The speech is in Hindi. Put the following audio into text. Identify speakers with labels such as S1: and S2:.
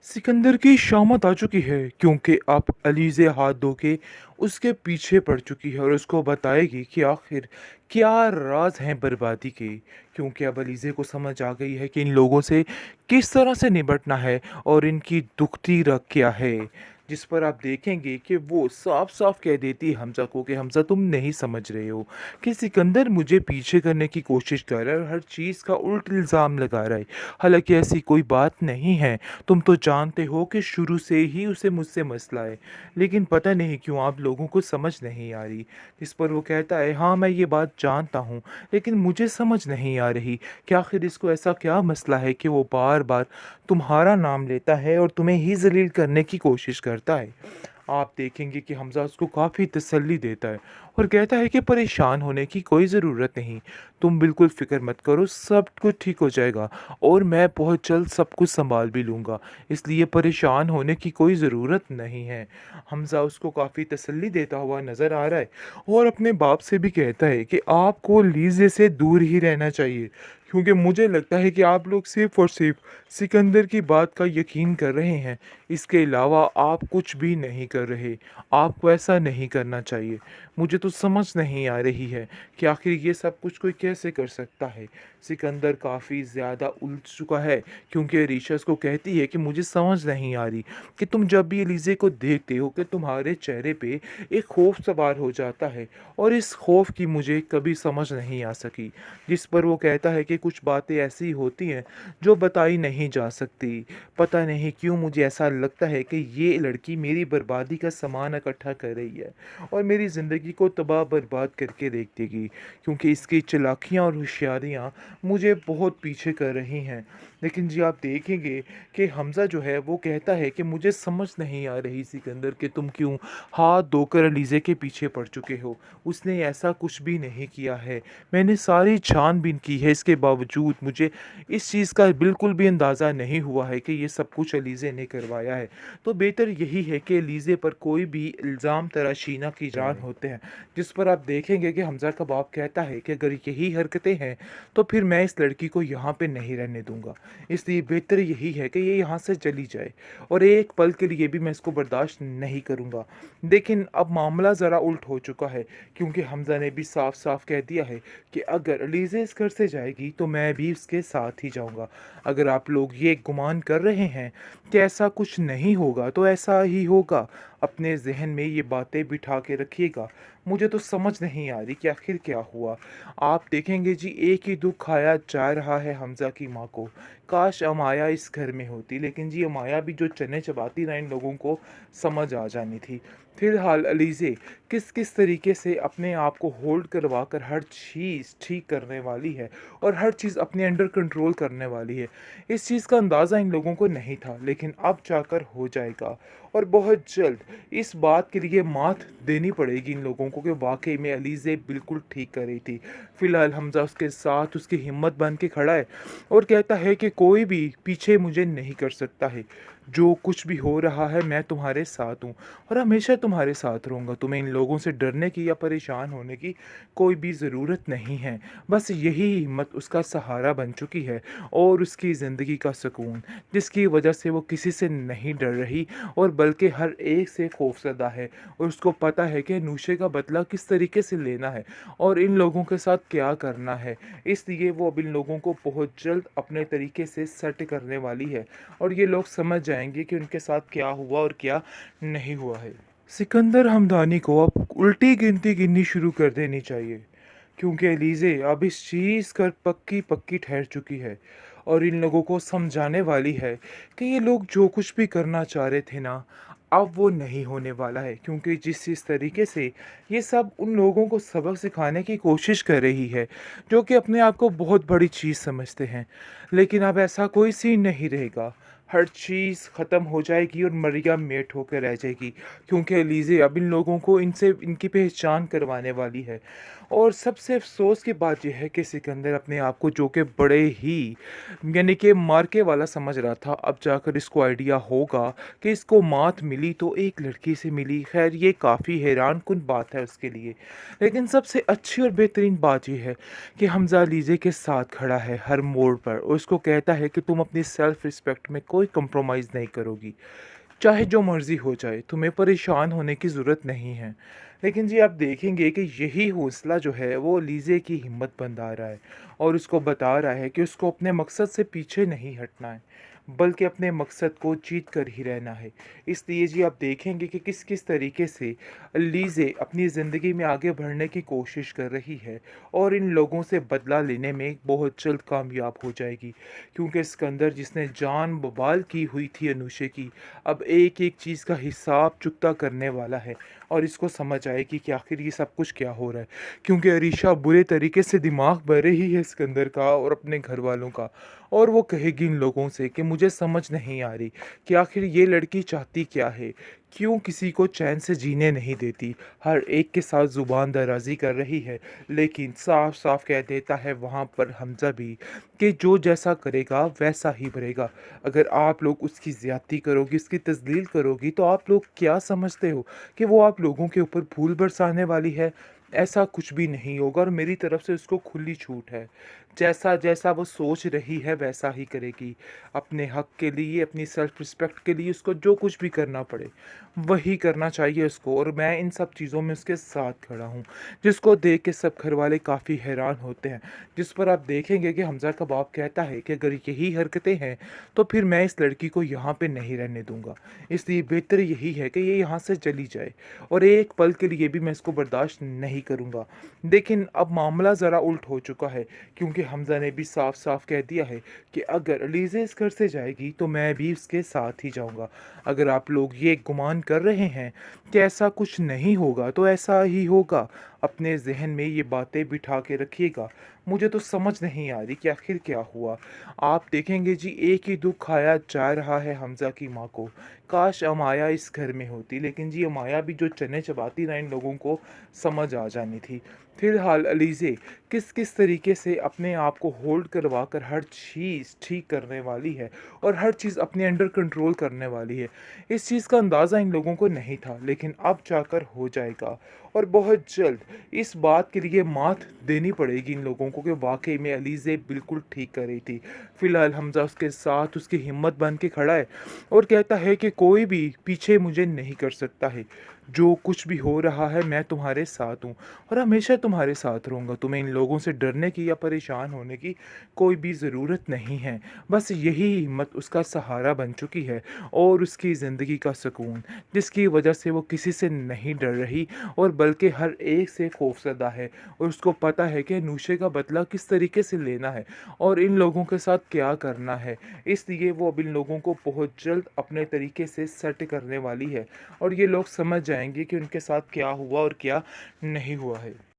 S1: सिकंदर की शामत आ चुकी है क्योंकि अब अलीज़े हाथ धो के उसके पीछे पड़ चुकी है और उसको बताएगी कि आखिर क्या राज हैं बर्बादी के। क्योंकि अब अलीज़े को समझ आ गई है कि इन लोगों से किस तरह से निपटना है और इनकी दुखती रग क्या है। जिस पर आप देखेंगे कि वो साफ साफ कह देती है हमजा को कि हमजा तुम नहीं समझ रहे हो कि सिकंदर मुझे पीछे करने की कोशिश कर रहा है और हर चीज़ का उल्ट इल्ज़ाम लगा रहा है। हालांकि ऐसी कोई बात नहीं है। तुम तो जानते हो कि शुरू से ही उसे मुझसे मसला है, लेकिन पता नहीं क्यों आप लोगों को समझ नहीं आ रही। इस पर वो कहता है हाँ मैं ये बात जानता हूँ, लेकिन मुझे समझ नहीं आ रही कि आखिर इसको ऐसा क्या मसला है कि वो बार बार तुम्हारा नाम लेता है और तुम्हें ही जलील करने की कोशिश करता है। आप देखेंगे कि हमज़ा उसको काफ़ी तसल्ली देता है और कहता है कि परेशान होने की कोई ज़रूरत नहीं, तुम बिल्कुल फ़िक्र मत करो, सब कुछ ठीक हो जाएगा और मैं बहुत जल्द सब कुछ संभाल भी लूँगा, इसलिए परेशान होने की कोई ज़रूरत नहीं है। हमज़ा उसको काफ़ी तसल्ली देता हुआ नज़र आ रहा है और अपने बाप से भी कहता है कि आपको लीज़े से दूर ही रहना चाहिए, क्योंकि मुझे लगता है कि आप लोग सिर्फ़ और सिर्फ़ सिकंदर की बात का यकीन कर रहे हैं। इसके अलावा आप कुछ भी नहीं कर रहे। आपको ऐसा नहीं करना चाहिए। मुझे तो समझ नहीं आ रही है कि आखिर ये सब कुछ कोई कैसे कर सकता है। सिकंदर काफ़ी ज़्यादा उलझ चुका है क्योंकि अरीशा उसको कहती है कि मुझे समझ नहीं आ रही कि तुम जब भी एलिज़े को देखते हो कि तुम्हारे चेहरे पे एक खौफ सवार हो जाता है और इस खौफ की मुझे कभी समझ नहीं आ सकी। जिस पर वो कहता है कि कुछ बातें ऐसी होती हैं जो बताई नहीं जा सकती। पता नहीं क्यों मुझे ऐसा लगता है कि ये लड़की मेरी बर्बादी का सामान इकट्ठा कर रही है और मेरी ज़िंदगी को तबाह बर्बाद करके देख देगी, क्योंकि इसकी चालाकियाँ और होशियारियाँ मुझे बहुत पीछे कर रही हैं। लेकिन जी आप देखेंगे कि हमज़ा जो है वो कहता है कि मुझे समझ नहीं आ रही सिकंदर कि तुम क्यों हाथ धोकर अलीज़े के पीछे पड़ चुके हो। उसने ऐसा कुछ भी नहीं किया है। मैंने सारी छानबीन की है, इसके बावजूद मुझे इस चीज़ का बिल्कुल भी अंदाज़ा नहीं हुआ है कि ये सब कुछ अलीज़े ने करवाया है। तो बेहतर यही है कि अलीज़े पर कोई भी इल्ज़ाम तराशी ना की जाए होते हैं। जिस पर आप देखेंगे कि हमज़ा का बाप कहता है कि अगर यही हरकतें हैं तो फिर मैं इस लड़की को यहाँ पे नहीं रहने दूँगा। इसलिए बेहतर यही है कि ये यहाँ से चली जाए और एक पल के लिए भी मैं इसको बर्दाश्त नहीं करूँगा। लेकिन अब मामला ज़रा उल्ट हो चुका है, क्योंकि हमज़ा ने भी साफ-साफ कह दिया है कि अगर अलीज़ा इस घर से जाएगी तो मैं भी उसके साथ ही जाऊँगा। अगर आप लोग ये गुमान कर रहे हैं कि ऐसा कुछ नहीं होगा तो ऐसा ही होगा। अपने ज़हन में ये बातें बिठा के रखिएगा। मुझे तो समझ नहीं आ रही कि आखिर क्या हुआ। आप देखेंगे जी एक ही दुःख खाया जा रहा है हमज़ा की माँ को। काश अमाया इस घर में होती, लेकिन जी अमाया भी जो चने चबाती ना इन लोगों को समझ आ जानी थी। फ़िलहाल अलीज़े किस-किस तरीके से अपने आप को होल्ड करवा कर हर चीज़ ठीक करने वाली है और हर चीज़ अपने अंडर कंट्रोल करने वाली है। इस चीज़ का अंदाज़ा इन लोगों को नहीं था, लेकिन अब जाकर हो जाएगा और बहुत जल्द इस बात के लिए मात देनी पड़ेगी इन लोगों को कि वाक़ई में अलीज़े बिल्कुल ठीक कर रही थी। फ़िलहाल हमज़ा उसके साथ उसकी हिम्मत बन के खड़ा है और कहता है कि कोई भी पीछे मुझे नहीं कर सकता है। जो कुछ भी हो रहा है मैं तुम्हारे साथ हूँ और हमेशा तुम्हारे साथ रहूँगा। तुम्हें इन लोगों से डरने की या परेशान होने की कोई भी ज़रूरत नहीं है। बस यही हिम्मत उसका सहारा बन चुकी है और उसकी ज़िंदगी का सुकून, जिसकी वजह से वो किसी से नहीं डर रही और बल्कि हर एक से खौफज़दा है और उसको पता है कि नूशे का बदला किस तरीके से लेना है और इन लोगों के साथ क्या करना है। इसलिए वो अब इन लोगों को बहुत जल्द अपने तरीके से सेट करने वाली है और ये लोग समझ जाएंगे कि उनके साथ क्या हुआ और क्या नहीं हुआ है। सिकंदर हमदानी को अब उल्टी गिनती गिननी शुरू कर देनी चाहिए, क्योंकि एलीज़े अब इस चीज़ कर पक्की पक्की ठहर चुकी है और इन लोगों को समझाने वाली है कि ये लोग जो कुछ भी करना चाह रहे थे ना, अब वो नहीं होने वाला है, क्योंकि जिस तरीके से ये सब उन लोगों को सबक सिखाने की कोशिश कर रही है जो कि अपने आप को बहुत बड़ी चीज़ समझते हैं। लेकिन अब ऐसा कोई सीन नहीं रहेगा। हर चीज़ ख़त्म हो जाएगी और मरियम मेट होकर रह जाएगी, क्योंकि एलीज़े अब इन लोगों को इनसे इनकी पहचान करवाने वाली है। और सबसे अफ़सोस की बात ये है कि सिकंदर अपने आप को जो कि बड़े ही यानी कि मार्के वाला समझ रहा था, अब जाकर इसको आइडिया होगा कि इसको मात मिली तो एक लड़की से मिली। ख़ैर ये काफ़ी हैरानकुन बात है उसके लिए। लेकिन सबसे अच्छी और बेहतरीन बात ये है कि हमज़ा लीज़े के साथ खड़ा है हर मोड़ पर और उसको कहता है कि तुम अपनी सेल्फ़ रिस्पेक्ट में कोई कोई कंप्रोमाइज़ नहीं करोगी। चाहे जो मर्ज़ी हो जाए, तुम्हें परेशान होने की ज़रूरत नहीं है। लेकिन जी आप देखेंगे कि यही हौसला जो है वो लीज़े की हिम्मत बंधा रहा है और उसको बता रहा है कि उसको अपने मकसद से पीछे नहीं हटना है, बल्कि अपने मकसद को जीत कर ही रहना है। इसलिए जी आप देखेंगे कि किस-किस तरीके से लीज़े अपनी ज़िंदगी में आगे बढ़ने की कोशिश कर रही है और इन लोगों से बदला लेने में बहुत जल्द कामयाब हो जाएगी। क्योंकि सिकंदर जिसने जान बवाल की हुई थी अनुशे की, अब एक-एक चीज़ का हिसाब चुकता करने वाला है और इसको समझ आएगी कि आखिर ये सब कुछ क्या हो रहा है। क्योंकि अरीशा बुरे तरीके से दिमाग बह रही है सिकंदर का और अपने घरवालों का, और वो कहेगी इन लोगों से कि मुझे समझ नहीं आ रही कि आखिर ये लड़की चाहती क्या है? क्यों किसी को चैन से जीने नहीं देती? हर एक के साथ ज़ुबान दराज़ी कर रही है, लेकिन साफ-साफ कह देता है वहाँ पर हमज़ा भी कि जो जैसा करेगा वैसा ही भरेगा। अगर आप लोग उसकी ज़्यादती करोगी, उसकी तज़लील करोगी, तो आप लोग क्या समझते हो कि वो आप लोगों के ऊपर फूल बरसाने वाली है? ऐसा कुछ भी नहीं होगा और मेरी तरफ से उसको खुली छूट है। जैसा-जैसा वो सोच रही है वैसा ही करेगी। अपने हक़ के लिए, अपनी सेल्फ़ रिस्पेक्ट के लिए उसको जो कुछ भी करना पड़े, वही करना चाहिए उसको, और मैं इन सब चीज़ों में उसके साथ खड़ा हूँ। जिसको देख के सब घरवाले काफ़ी हैरान होते हैं। जिस पर आप देखेंगे कि हमज़ा का बाप कहता है कि अगर यही हरकतें हैं, तो फिर मैं इस लड़की को यहाँ पे नहीं रहने दूँगा। इसलिए बेहतर यही है कि ये यहाँ से चली जाए और एक पल के लिए भी मैं इसको बर्दाश्त नहीं करूँगा। लेकिन अब मामला ज़रा उल्ट हो चुका है, क्योंकि हमज़ा ने भी साफ-साफ कह दिया है कि अगर अलीज़ा इस घर से जाएगी तो मैं भी उसके साथ ही जाऊँगा। अगर आप लोग ये गुमान कर रहे हैं कि ऐसा कुछ नहीं होगा, तो ऐसा ही होगा। अपने ज़हन में ये बातें बिठा के रखिएगा। मुझे तो समझ नहीं आ रही कि आखिर क्या हुआ? आप देखेंगे जी एक ही दुःख खाया जा रहा है हमज़ा की माँ को। काश अमाया इस घर में होती, लेकिन जी अमाया भी जो चने चबाती ना इन लोगों को समझ आ जानी थी। फ़िलहाल अलीज़े किस-किस तरीके से अपने आप को होल्ड करवा कर हर चीज़ ठीक करने वाली है और हर चीज़ अपने अंडर कंट्रोल करने वाली है। इस चीज़ का अंदाज़ा इन लोगों को नहीं था, लेकिन अब जाकर हो जाएगा और बहुत जल्द इस बात के लिए मात देनी पड़ेगी इन लोगों को कि वाक़ई में अलीज़े बिल्कुल ठीक कर रही थी। फ़िलहाल हमज़ा उसके साथ उसकी हिम्मत बन के खड़ा है और कहता है कि कोई भी पीछे मुझे नहीं कर सकता है। जो कुछ भी हो रहा है मैं तुम्हारे साथ हूँ और हमेशा तुम्हारे साथ रहूँगा। तुम्हें इन लोगों से डरने की या परेशान होने की कोई भी ज़रूरत नहीं है। बस यही हिम्मत उसका सहारा बन चुकी है और उसकी ज़िंदगी का सुकून, जिसकी वजह से वो किसी से नहीं डर रही और बल्कि हर एक से खौफ़ज़दा है और उसको पता है कि नूशे का बदला किस तरीके से लेना है और इन लोगों के साथ क्या करना है। इसलिए वो अब इन लोगों को बहुत जल्द अपने तरीके से सेट करने वाली है और ये लोग समझ जाएँगे कि उनके साथ क्या हुआ और क्या नहीं हुआ है।